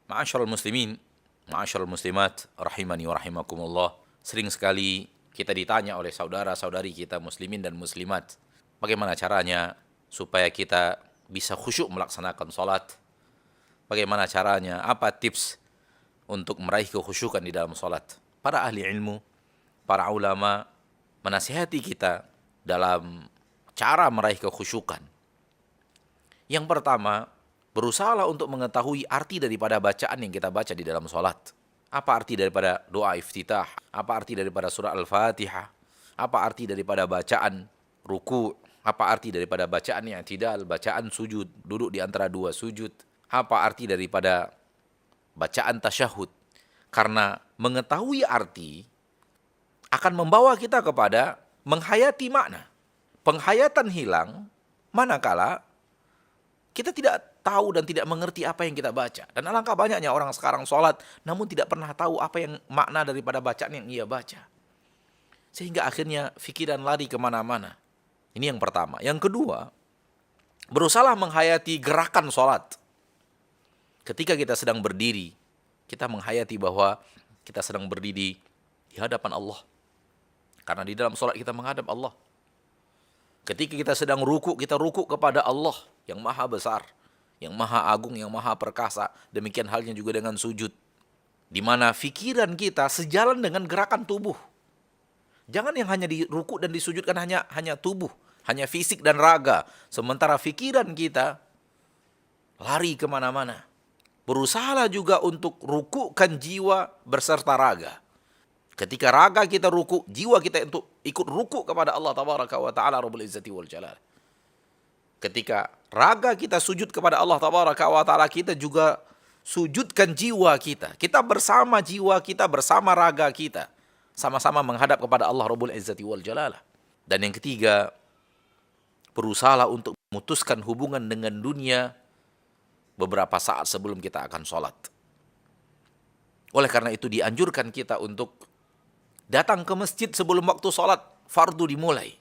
Ma'asyiral muslimin, ma'asyiral muslimat, rahimani wa rahimakumullah. Sering sekali kita ditanya oleh saudara-saudari kita muslimin dan muslimat, bagaimana caranya supaya kita bisa khusyuk melaksanakan salat? Bagaimana caranya? Apa tips untuk meraih kekhusyukan di dalam salat? Para ahli ilmu, para ulama menasihati kita dalam cara meraih kekhusyukan. Yang pertama, berusahalah untuk mengetahui arti daripada bacaan yang kita baca di dalam salat. Apa arti daripada doa iftitah? Apa arti daripada surah Al-Fatihah? Apa arti daripada bacaan ruku? Apa arti daripada bacaan i'tidal, bacaan sujud, duduk di antara dua sujud? Apa arti daripada bacaan tasyahud? Karena mengetahui arti akan membawa kita kepada menghayati makna. Penghayatan hilang manakala kita tidak tahu dan tidak mengerti apa yang kita baca. Dan alangkah banyaknya orang sekarang sholat, namun tidak pernah tahu apa yang makna daripada bacaan yang ia baca. Sehingga akhirnya fikiran lari kemana-mana. Ini yang pertama. Yang kedua, berusaha menghayati gerakan sholat. Ketika kita sedang berdiri, kita menghayati bahwa kita sedang berdiri di hadapan Allah. Karena di dalam sholat kita menghadap Allah. Ketika kita sedang ruku, kita ruku kepada Allah yang maha besar, yang maha agung, yang maha perkasa. Demikian halnya juga dengan sujud. Di mana fikiran kita sejalan dengan gerakan tubuh. Jangan yang hanya di ruku dan disujudkan hanya tubuh, hanya fisik dan raga. Sementara fikiran kita lari kemana-mana. Berusahalah juga untuk rukukan jiwa berserta raga. Ketika raga kita ruku, jiwa kita untuk ikut ruku kepada Allah Tabaraka wa Ta'ala Rabbul Izzati wal Jalal. Ketika raga kita sujud kepada Allah Tabaraka wa Ta'ala, kita juga sujudkan jiwa kita. Kita bersama jiwa kita, bersama raga kita. Sama-sama menghadap kepada Allah Rabbul Izzati wal Jalal. Dan yang ketiga, berusahalah untuk memutuskan hubungan dengan dunia beberapa saat sebelum kita akan sholat. Oleh karena itu dianjurkan kita untuk datang ke masjid sebelum waktu sholat fardu dimulai.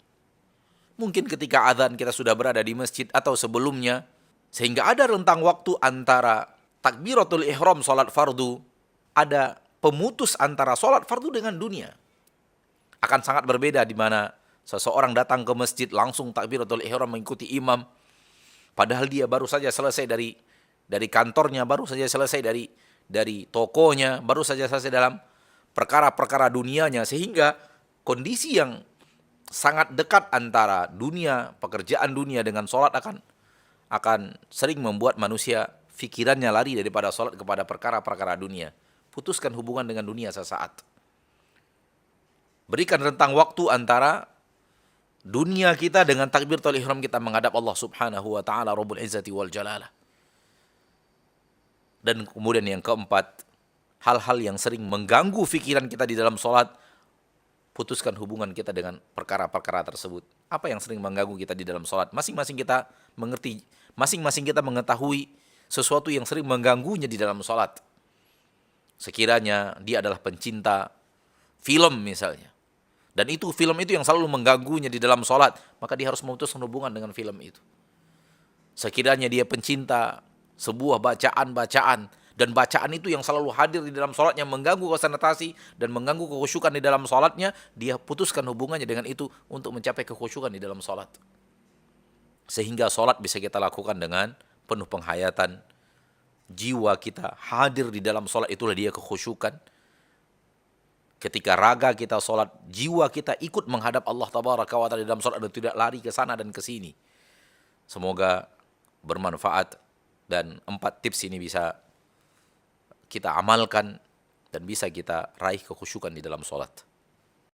Mungkin ketika azan kita sudah berada di masjid atau sebelumnya, sehingga ada rentang waktu antara takbiratul ihram sholat fardu, ada pemutus antara sholat fardu dengan dunia. Akan sangat berbeda di mana seseorang datang ke masjid langsung takbiratul ihram mengikuti imam, padahal dia baru saja selesai dari kantornya, baru saja selesai dari tokonya, baru saja selesai dalam perkara-perkara dunianya, sehingga kondisi yang sangat dekat antara dunia, pekerjaan dunia dengan sholat akan sering membuat manusia fikirannya lari daripada sholat kepada perkara-perkara dunia. Putuskan hubungan dengan dunia sesaat. Berikan rentang waktu antara dunia kita dengan takbiratul ihram kita menghadap Allah Subhanahu wa Ta'ala Rabbul Izzati wal Jalalah. Dan kemudian yang keempat, hal-hal yang sering mengganggu fikiran kita di dalam sholat, putuskan hubungan kita dengan perkara-perkara tersebut. Apa yang sering mengganggu kita di dalam sholat? Masing-masing kita mengerti, masing-masing kita mengetahui sesuatu yang sering mengganggunya di dalam sholat. Sekiranya dia adalah pencinta film misalnya, dan film itu yang selalu mengganggunya di dalam sholat, maka dia harus memutuskan hubungan dengan film itu. Sekiranya dia pencinta sebuah bacaan-bacaan, dan bacaan itu yang selalu hadir di dalam sholatnya mengganggu konsentrasi dan mengganggu kekhusyukan di dalam sholatnya, dia putuskan hubungannya dengan itu untuk mencapai kekhusyukan di dalam sholat. Sehingga sholat bisa kita lakukan dengan penuh penghayatan. Jiwa kita hadir di dalam sholat, itulah dia kekhusyukan. Ketika raga kita sholat, jiwa kita ikut menghadap Allah Tabaraka wa Ta'ala di dalam sholat dan tidak lari ke sana dan ke sini. Semoga bermanfaat dan 4 tips ini bisa kita amalkan dan bisa kita raih kekhusyukan di dalam sholat.